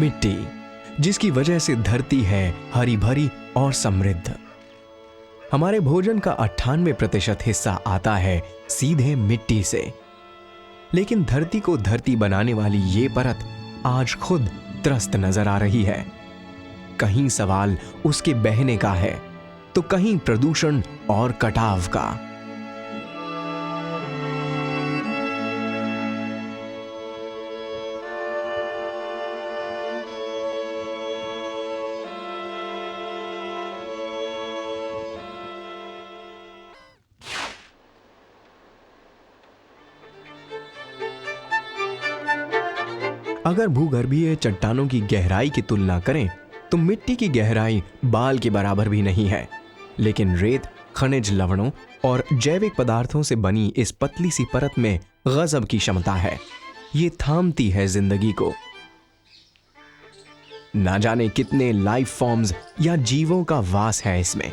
मिट्टी, जिसकी वजह से धरती है हरी भरी और समृद्ध। हमारे भोजन का 98% हिस्सा आता है सीधे मिट्टी से। लेकिन धरती को धरती बनाने वाली ये परत आज खुद त्रस्त नजर आ रही है। कहीं सवाल उसके बहने का है, तो कहीं प्रदूषण और कटाव का। अगर भूगर्भीय चट्टानों की गहराई की तुलना करें तो मिट्टी की गहराई बाल के बराबर भी नहीं है। लेकिन रेत, खनिज लवणों और जैविक पदार्थों से बनी इस पतली सी परत में गजब की क्षमता है। ये थामती है जिंदगी को। ना जाने कितने लाइफ फॉर्म्स या जीवों का वास है इसमें।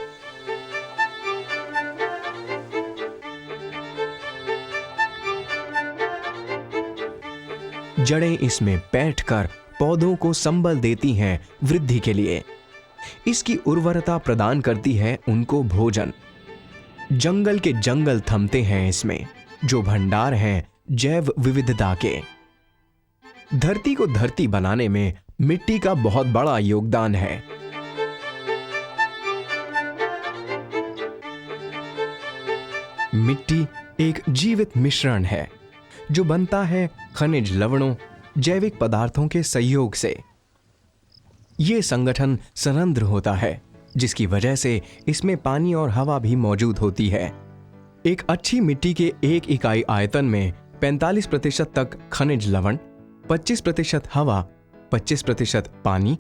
जड़ें इसमें बैठकर पौधों को संबल देती हैं वृद्धि के लिए। इसकी उर्वरता प्रदान करती है उनको भोजन। जंगल के जंगल थमते हैं इसमें, जो भंडार हैं जैव विविधता के। धरती को धरती बनाने में मिट्टी का बहुत बड़ा योगदान है। मिट्टी एक जीवित मिश्रण है जो बनता है खनिज लवणों, जैविक पदार्थों के सहयोग से। यह संगठन संरंध्र होता है, जिसकी वजह से इसमें पानी और हवा भी मौजूद होती है। एक अच्छी मिट्टी के 1 इकाई आयतन में 45% तक खनिज लवण, 25% हवा, 25% पानी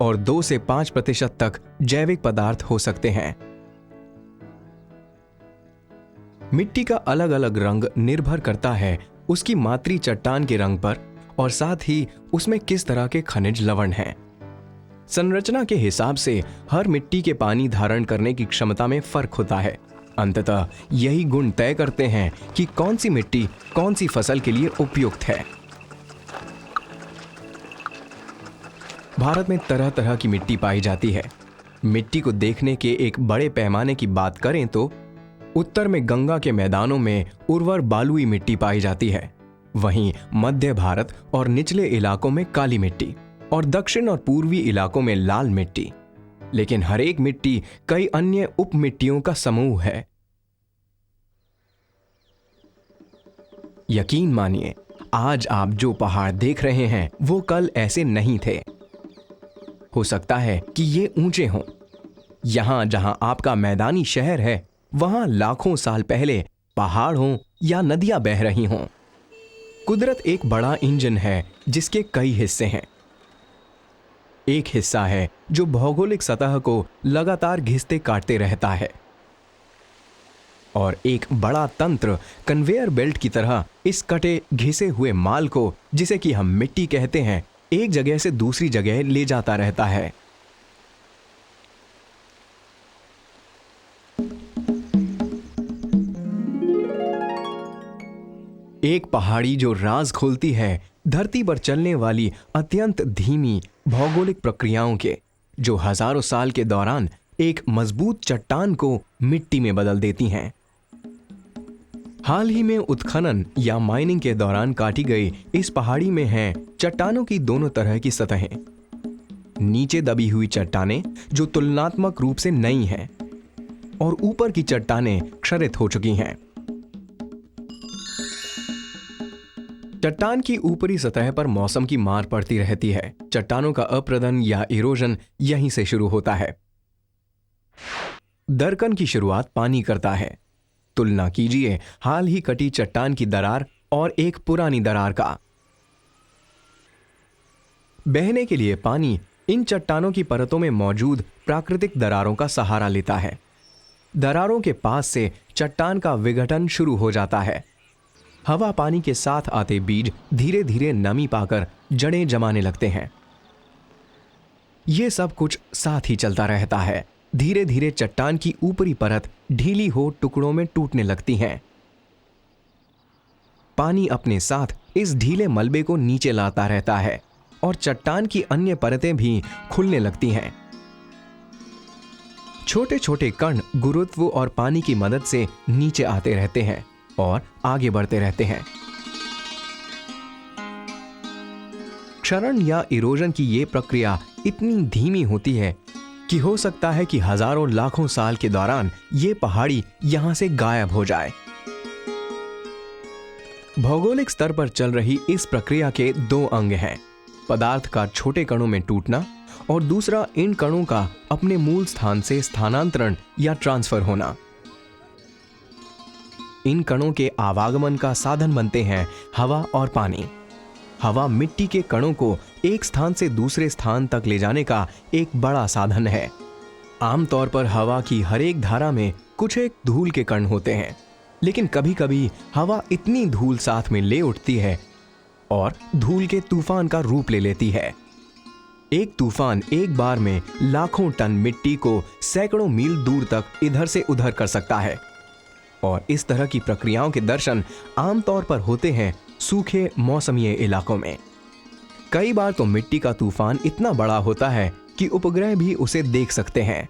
और 2 से 5% तक जैविक पदार्थ हो सकते हैं। मिट्टी का अलग अलग रंग निर्भर करता है उसकी मातृ चट्टान के रंग पर और साथ ही उसमें किस तरह के खनिज लवण हैं। संरचना के हिसाब से हर मिट्टी के पानी धारण करने की क्षमता में फर्क होता है। अंततः यही गुण तय करते हैं कि कौन सी मिट्टी कौन सी फसल के लिए उपयुक्त है। भारत में तरह तरह की मिट्टी पाई जाती है। मिट्टी को देखने के एक बड़े पैमाने की बात करें तो उत्तर में गंगा के मैदानों में उर्वर बालुई मिट्टी पाई जाती है। वहीं मध्य भारत और निचले इलाकों में काली मिट्टी और दक्षिण और पूर्वी इलाकों में लाल मिट्टी। लेकिन हर एक मिट्टी कई अन्य उप मिट्टियों का समूह है। यकीन मानिए, आज आप जो पहाड़ देख रहे हैं वो कल ऐसे नहीं थे। हो सकता है कि ये ऊंचे हों। यहां जहां आपका मैदानी शहर है वहां लाखों साल पहले पहाड़ हों या नदियां बह रही हों। कुदरत एक बड़ा इंजन है जिसके कई हिस्से हैं। एक हिस्सा है जो भौगोलिक सतह को लगातार घिसते काटते रहता है और एक बड़ा तंत्र कन्वेयर बेल्ट की तरह इस कटे घिसे हुए माल को, जिसे कि हम मिट्टी कहते हैं, एक जगह से दूसरी जगह ले जाता रहता है। एक पहाड़ी जो राज खोलती है धरती पर चलने वाली अत्यंत धीमी भौगोलिक प्रक्रियाओं के, जो हजारों साल के दौरान एक मजबूत चट्टान को मिट्टी में बदल देती हैं। हाल ही में उत्खनन या माइनिंग के दौरान काटी गई इस पहाड़ी में हैं चट्टानों की दोनों तरह की सतहें। नीचे दबी हुई चट्टानें जो तुलनात्मक रूप से नई हैं और ऊपर की चट्टानें क्षरित हो चुकी हैं। चट्टान की ऊपरी सतह पर मौसम की मार पड़ती रहती है। चट्टानों का अपरदन या इरोजन यहीं से शुरू होता है। दरकन की शुरुआत पानी करता है। तुलना कीजिए हाल ही कटी चट्टान की दरार और एक पुरानी दरार का। बहने के लिए पानी इन चट्टानों की परतों में मौजूद प्राकृतिक दरारों का सहारा लेता है। दरारों के पास से चट्टान का विघटन शुरू हो जाता है। हवा पानी के साथ आते बीज धीरे धीरे नमी पाकर जड़ें जमाने लगते हैं। यह सब कुछ साथ ही चलता रहता है। धीरे धीरे चट्टान की ऊपरी परत ढीली हो टुकड़ों में टूटने लगती है। पानी अपने साथ इस ढीले मलबे को नीचे लाता रहता है और चट्टान की अन्य परतें भी खुलने लगती हैं। छोटे छोटे कण गुरुत्व और पानी की मदद से नीचे आते रहते हैं और आगे बढ़ते रहते हैं। क्षरण या इरोजन की यह प्रक्रिया इतनी धीमी होती है कि हो सकता है कि हजारों लाखों साल के दौरान यह पहाड़ी यहां से गायब हो जाए। भौगोलिक स्तर पर चल रही इस प्रक्रिया के दो अंग हैं, पदार्थ का छोटे कणों में टूटना और दूसरा इन कणों का अपने मूल स्थान से स्थानांतरण या ट्रांसफर होना। इन कणों के आवागमन का साधन बनते हैं हवा और पानी। हवा मिट्टी के कणों को एक स्थान से दूसरे स्थान तक ले जाने का एक बड़ा साधन है। आमतौर पर हवा की हर एक धारा में कुछ एक धूल के कण होते हैं, लेकिन कभी कभी हवा इतनी धूल साथ में ले उठती है और धूल के तूफान का रूप ले लेती है। एक तूफान एक बार में लाखों टन मिट्टी को सैकड़ों मील दूर तक इधर से उधर कर सकता है। और इस तरह की प्रक्रियाओं के दर्शन आमतौर पर होते हैं सूखे मौसमीय इलाकों में। कई बार तो मिट्टी का तूफान इतना बड़ा होता है कि उपग्रह भी उसे देख सकते हैं।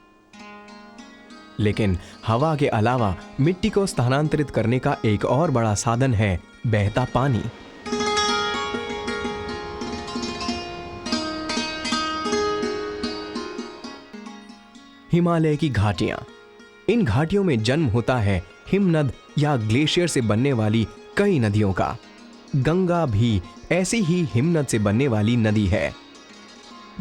लेकिन हवा के अलावा मिट्टी को स्थानांतरित करने का एक और बड़ा साधन है बहता पानी। हिमालय की घाटियां। इन घाटियों में जन्म होता है हिमनद या ग्लेशियर से बनने वाली कई नदियों का। गंगा भी ऐसी ही हिमनद से बनने वाली नदी है।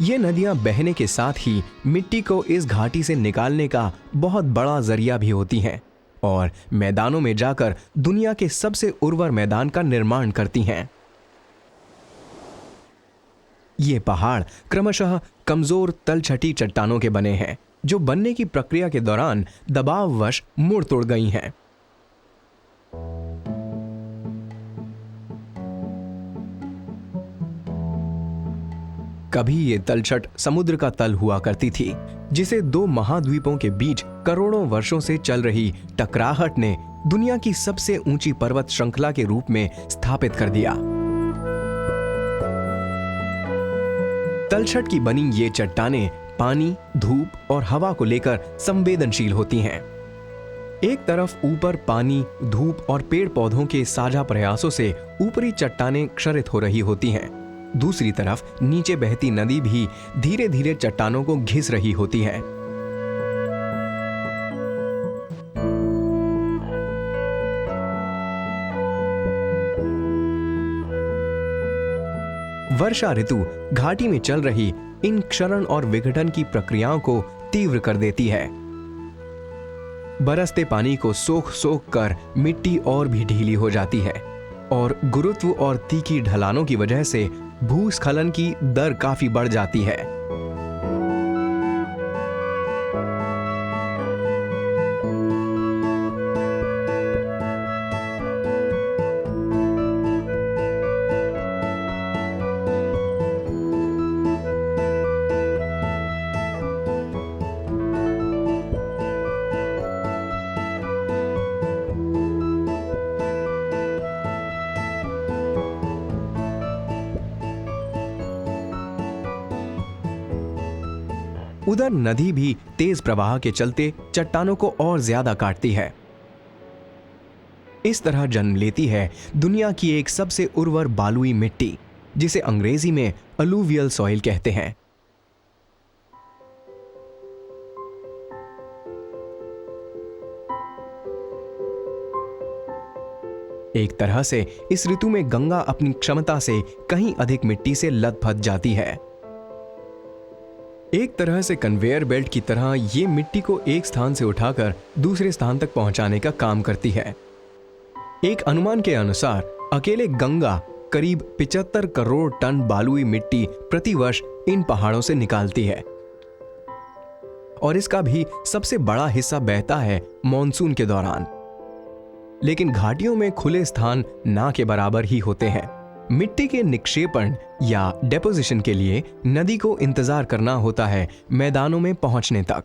ये नदियां बहने के साथ ही मिट्टी को इस घाटी से निकालने का बहुत बड़ा जरिया भी होती हैं और मैदानों में जाकर दुनिया के सबसे उर्वर मैदान का निर्माण करती हैं। ये पहाड़ क्रमशः कमजोर तलछटी चट्टानों के बने हैं, जो बनने की प्रक्रिया के दौरान दबाववश मुड़ तोड़ गई हैं। कभी ये तलछट समुद्र का तल हुआ करती थी, जिसे दो महाद्वीपों के बीच करोड़ों वर्षों से चल रही टकराहट ने दुनिया की सबसे ऊंची पर्वत श्रृंखला के रूप में स्थापित कर दिया। तलछट की बनी ये चट्टानें पानी, धूप और हवा को लेकर संवेदनशील होती हैं। एक तरफ ऊपर पानी, धूप और पेड़ पौधों के साझा प्रयासों से ऊपरी चट्टानें क्षरित हो रही होती हैं। दूसरी तरफ नीचे बहती नदी भी धीरे धीरे चट्टानों को घिस रही होती है। वर्षा ऋतु घाटी में चल रही इन क्षरण और विघटन की प्रक्रियाओं को तीव्र कर देती है। बरसते पानी को सोख सोख कर मिट्टी और भी ढीली हो जाती है और गुरुत्व और तीखी ढलानों की वजह से भूस्खलन की दर काफी बढ़ जाती है। उधर नदी भी तेज प्रवाह के चलते चट्टानों को और ज्यादा काटती है। इस तरह जन्म लेती है दुनिया की एक सबसे उर्वर बालुई मिट्टी, जिसे अंग्रेजी में अलूवियल सॉइल कहते हैं। एक तरह से इस ऋतु में गंगा अपनी क्षमता से कहीं अधिक मिट्टी से लथपथ जाती है। एक तरह से कन्वेयर बेल्ट की तरह ये मिट्टी को एक स्थान से उठाकर दूसरे स्थान तक पहुंचाने का काम करती है। एक अनुमान के अनुसार अकेले गंगा करीब 75 करोड़ टन बालुई मिट्टी प्रतिवर्ष इन पहाड़ों से निकालती है और इसका भी सबसे बड़ा हिस्सा बहता है मॉनसून के दौरान। लेकिन घाटियों में खुले स्थान ना के बराबर ही होते हैं। मिट्टी के निक्षेपण या डेपोजिशन के लिए नदी को इंतजार करना होता है मैदानों में पहुंचने तक।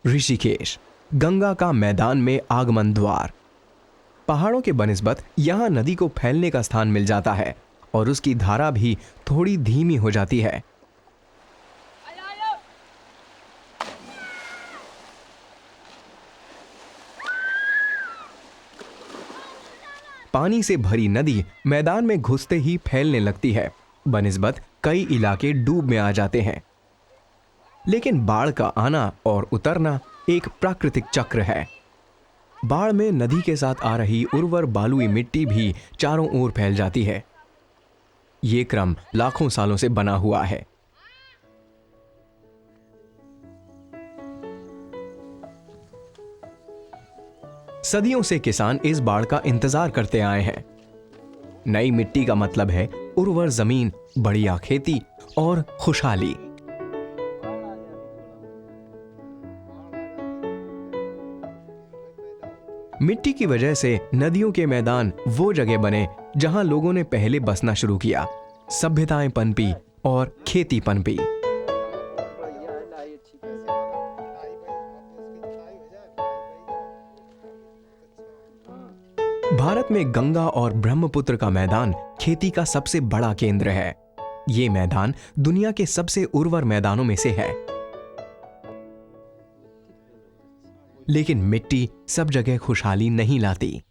ऋषिकेश, गंगा का मैदान में आगमन द्वार। पहाड़ों के बनिस्बत यहाँ नदी को फैलने का स्थान मिल जाता है और उसकी धारा भी थोड़ी धीमी हो जाती है। पानी से भरी नदी मैदान में घुसते ही फैलने लगती है। बनिस्बत कई इलाके डूब में आ जाते हैं। लेकिन बाढ़ का आना और उतरना एक प्राकृतिक चक्र है। बाढ़ में नदी के साथ आ रही उर्वर बालुई मिट्टी भी चारों ओर फैल जाती है। ये क्रम लाखों सालों से बना हुआ है। सदियों से किसान इस बाढ़ का इंतजार करते आए हैं। नई मिट्टी का मतलब है उर्वर जमीन, बढ़िया खेती और खुशहाली। मिट्टी की वजह से नदियों के मैदान वो जगह बने जहां लोगों ने पहले बसना शुरू किया, सभ्यताएं पनपी और खेती पनपी। भारत में गंगा और ब्रह्मपुत्र का मैदान खेती का सबसे बड़ा केंद्र है। ये मैदान दुनिया के सबसे उर्वर मैदानों में से है। लेकिन मिट्टी सब जगह खुशहाली नहीं लाती।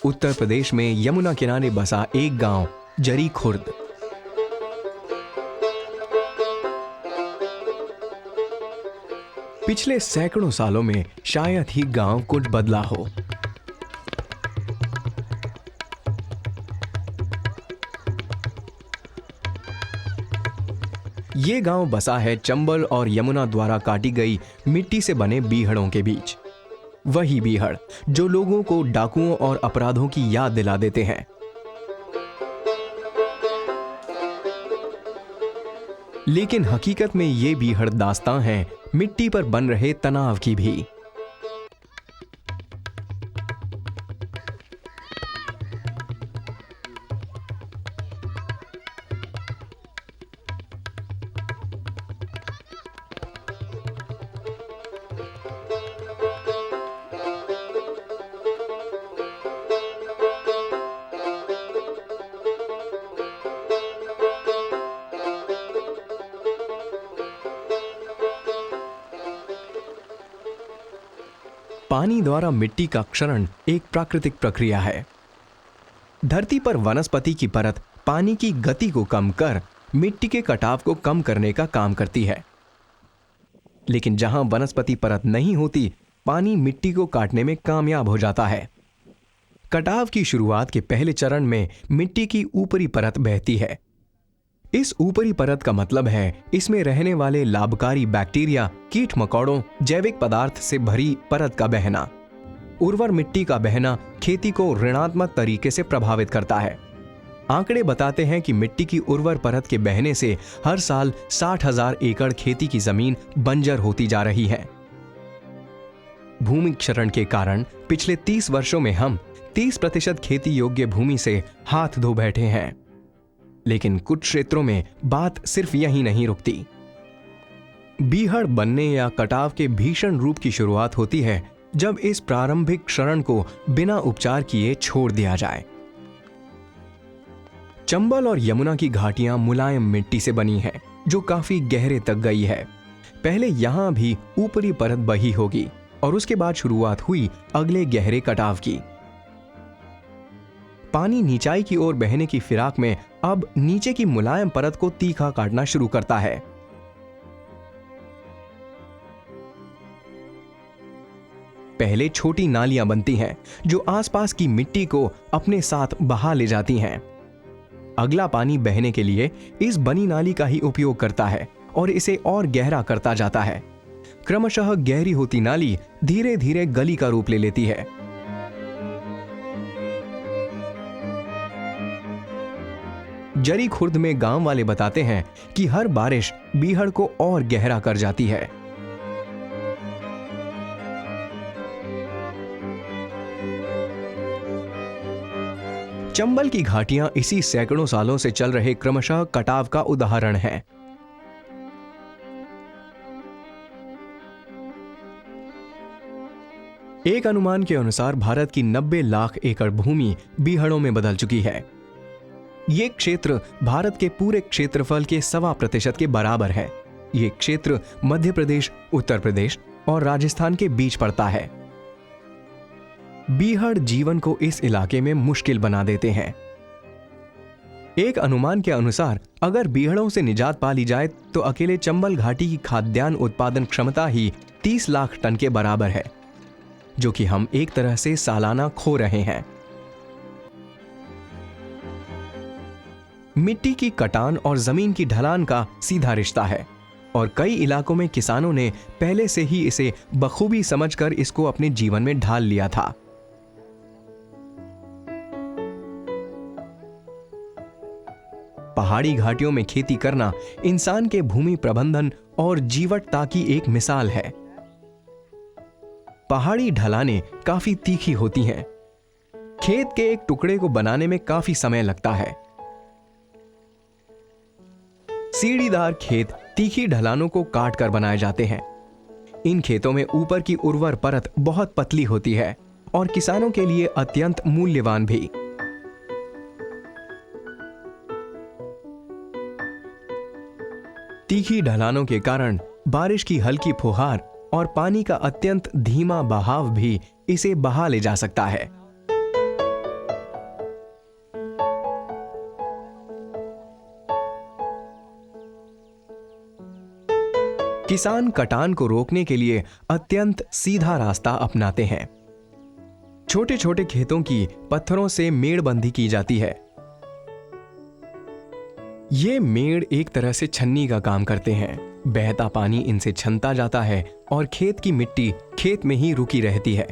उत्तर प्रदेश में यमुना किनारे बसा एक गांव जरी खुर्द। पिछले सैकड़ों सालों में शायद ही गांव कुछ बदला हो। ये गांव बसा है चंबल और यमुना द्वारा काटी गई मिट्टी से बने बीहड़ों के बीच। वही बीहड़ जो लोगों को डाकुओं और अपराधों की याद दिला देते हैं। लेकिन हकीकत में ये बीहड़ दास्तां हैं मिट्टी पर बन रहे तनाव की भी। पानी द्वारा मिट्टी का क्षरण एक प्राकृतिक प्रक्रिया है। धरती पर वनस्पति की परत पानी की गति को कम कर मिट्टी के कटाव को कम करने का काम करती है। लेकिन जहां वनस्पति परत नहीं होती, पानी मिट्टी को काटने में कामयाब हो जाता है। कटाव की शुरुआत के पहले चरण में मिट्टी की ऊपरी परत बहती है। इस ऊपरी परत का मतलब है इसमें रहने वाले लाभकारी बैक्टीरिया, कीट मकोड़ों, जैविक पदार्थ से भरी परत का बहना। उर्वर मिट्टी का बहना खेती को ऋणात्मक तरीके से प्रभावित करता है। आंकड़े बताते हैं कि मिट्टी की उर्वर परत के बहने से हर साल 60,000 एकड़ खेती की जमीन बंजर होती जा रही है। भूमि क्षरण के कारण पिछले 30 वर्षों में हम 30% खेती योग्य भूमि से हाथ धो बैठे हैं। लेकिन कुछ क्षेत्रों में बात सिर्फ यहीं नहीं रुकती। बीहड़ बनने या कटाव के भीषण रूप की शुरुआत होती है जब इस प्रारंभिक क्षरण को बिना उपचार किए छोड़ दिया जाए। चंबल और यमुना की घाटियां मुलायम मिट्टी से बनी हैं, जो काफी गहरे तक गई है। पहले यहां भी ऊपरी परत बही होगी और उसके बाद शुरुआत हुई अगले गहरे कटाव की। पानी नीचाई की ओर बहने की फिराक में अब नीचे की मुलायम परत को तीखा काटना शुरू करता है। पहले छोटी नालियां बनती हैं जो आसपास की मिट्टी को अपने साथ बहा ले जाती हैं। अगला पानी बहने के लिए इस बनी नाली का ही उपयोग करता है और इसे और गहरा करता जाता है। क्रमशः गहरी होती नाली धीरे धीरे गली का रूप ले लेती है। जरी खुर्द में गांव वाले बताते हैं कि हर बारिश बीहड़ को और गहरा कर जाती है। चंबल की घाटियां इसी सैकड़ों सालों से चल रहे क्रमशः कटाव का उदाहरण है। एक अनुमान के अनुसार भारत की 90 लाख एकड़ भूमि बीहड़ों में बदल चुकी है। ये क्षेत्र भारत के पूरे क्षेत्रफल के 1.25% के बराबर है। ये क्षेत्र मध्य प्रदेश, उत्तर प्रदेश और राजस्थान के बीच पड़ता है। बीहड़ जीवन को इस इलाके में मुश्किल बना देते हैं। एक अनुमान के अनुसार अगर बीहड़ों से निजात पा ली जाए तो अकेले चंबल घाटी की खाद्यान्न उत्पादन क्षमता ही 30 लाख टन के बराबर है, जो कि हम एक तरह से सालाना खो रहे हैं। मिट्टी की कटान और जमीन की ढलान का सीधा रिश्ता है और कई इलाकों में किसानों ने पहले से ही इसे बखूबी समझकर इसको अपने जीवन में ढाल लिया था। पहाड़ी घाटियों में खेती करना इंसान के भूमि प्रबंधन और जीवटता की एक मिसाल है। पहाड़ी ढलानें काफी तीखी होती हैं। खेत के एक टुकड़े को बनाने में काफी समय लगता है। सीढ़ीदार खेत तीखी ढलानों को काट कर बनाए जाते हैं। इन खेतों में ऊपर की उर्वर परत बहुत पतली होती है और किसानों के लिए अत्यंत मूल्यवान भी। तीखी ढलानों के कारण बारिश की हल्की फुहार और पानी का अत्यंत धीमा बहाव भी इसे बहा ले जा सकता है। किसान कटान को रोकने के लिए अत्यंत सीधा रास्ता अपनाते हैं। छोटे छोटे खेतों की पत्थरों से मेड़बंदी की जाती है। ये मेड़ एक तरह से छन्नी का काम करते हैं। बहता पानी इनसे छनता जाता है और खेत की मिट्टी खेत में ही रुकी रहती है।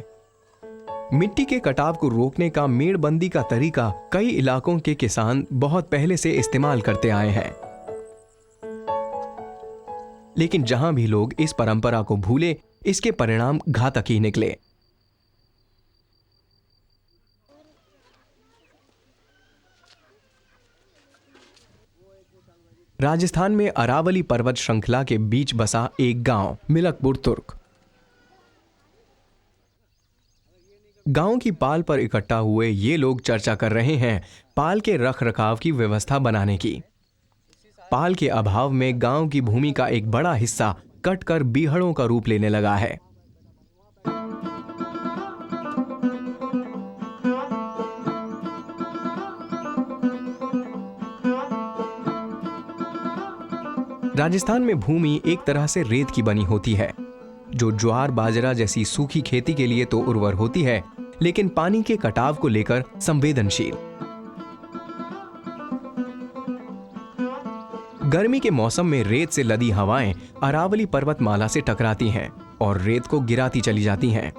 मिट्टी के कटाव को रोकने का मेड़बंदी का तरीका कई इलाकों के किसान बहुत पहले से इस्तेमाल करते आए हैं। लेकिन जहां भी लोग इस परंपरा को भूले, इसके परिणाम घातक ही निकले। राजस्थान में अरावली पर्वत श्रृंखला के बीच बसा एक गांव मिलकपुर तुर्क। गांव की पाल पर इकट्ठा हुए ये लोग चर्चा कर रहे हैं पाल के रख रखाव की व्यवस्था बनाने की। पाल के अभाव में गांव की भूमि का एक बड़ा हिस्सा कटकर बीहड़ों का रूप लेने लगा है। राजस्थान में भूमि एक तरह से रेत की बनी होती है, जो ज्वार बाजरा जैसी सूखी खेती के लिए तो उर्वर होती है, लेकिन पानी के कटाव को लेकर संवेदनशील। गर्मी के मौसम में रेत से लदी हवाएं अरावली पर्वतमाला से टकराती हैं और रेत को गिराती चली जाती हैं।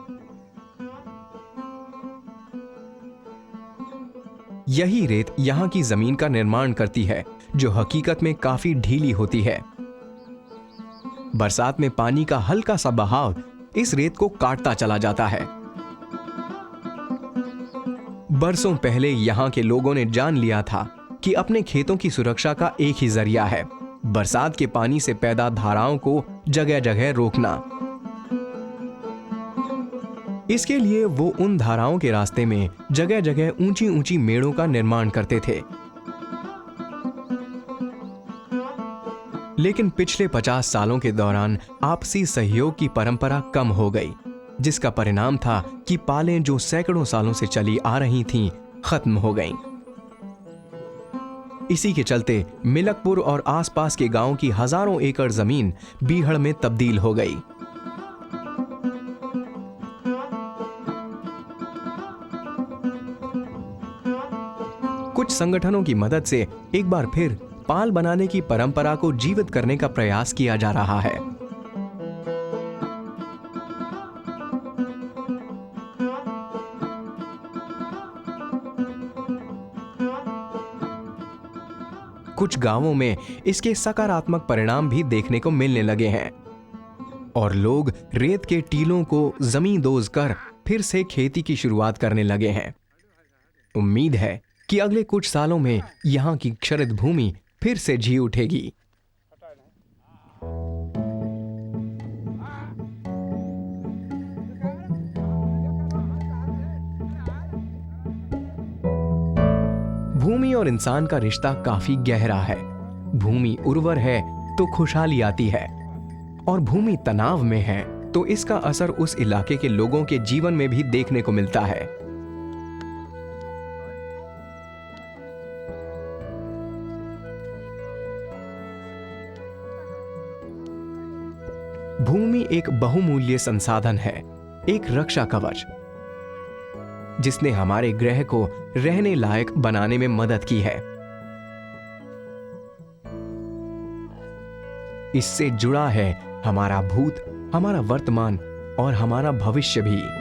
यही रेत यहां की जमीन का निर्माण करती है, जो हकीकत में काफी ढीली होती है। बरसात में पानी का हल्का सा बहाव इस रेत को काटता चला जाता है। बरसों पहले यहां के लोगों ने जान लिया था कि अपने खेतों की सुरक्षा का एक ही जरिया है बरसात के पानी से पैदा धाराओं को जगह जगह रोकना। इसके लिए वो उन धाराओं के रास्ते में जगह जगह ऊंची ऊंची मेड़ों का निर्माण करते थे। लेकिन पिछले 50 सालों के दौरान आपसी सहयोग की परंपरा कम हो गई, जिसका परिणाम था कि पालें जो सैकड़ों सालों से चली आ रही थीं, खत्म हो गईं। इसी के चलते मिलकपुर और आसपास के गांवों की हजारों एकड़ जमीन बीहड़ में तब्दील हो गई। कुछ संगठनों की मदद से एक बार फिर पाल बनाने की परंपरा को जीवित करने का प्रयास किया जा रहा है। कुछ गांवों में इसके सकारात्मक परिणाम भी देखने को मिलने लगे हैं और लोग रेत के टीलों को जमींदोज कर फिर से खेती की शुरुआत करने लगे हैं। उम्मीद है कि अगले कुछ सालों में यहां की क्षरित भूमि फिर से जी उठेगी। भूमि और इंसान का रिश्ता काफी गहरा है। भूमि उर्वर है तो खुशहाली आती है और भूमि तनाव में है तो इसका असर उस इलाके के लोगों के जीवन में भी देखने को मिलता है। भूमि एक बहुमूल्य संसाधन है, एक रक्षा कवच जिसने हमारे ग्रह को रहने लायक बनाने में मदद की है। इससे जुड़ा है हमारा भूत, हमारा वर्तमान और हमारा भविष्य भी।